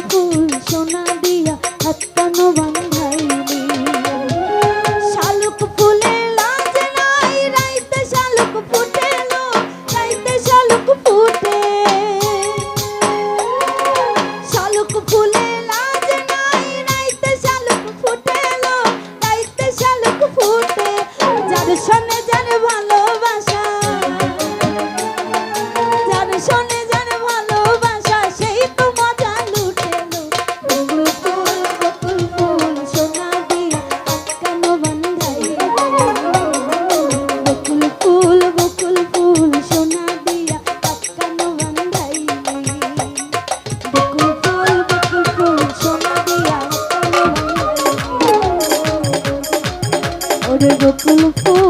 ফুল সোনা দিয়া হাত কানো বান্ধাইলি শালুক ফুলের লাজ নাই রাইতে শালুক ফুটে লো রাইতে শালুক ফুটে শালুক ফুলের লাজ নাই রাইতে শালুক ফুটে লো রাইতে শালুক ফুটে যার শোনে যার ভালোবাসা যার শোনে যার ভালোবাসা সেই তো মজা লুটে লো বকুল ফুল সোনা দিয়া হাত কানো বান্ধাইলি বকুল ফুল সোনা দিয়া হাত কানো বান্ধাইলি বকুল ফুল সোনা দিয়া হাত কানো বান্ধাইলি ওরে বকুল ফুল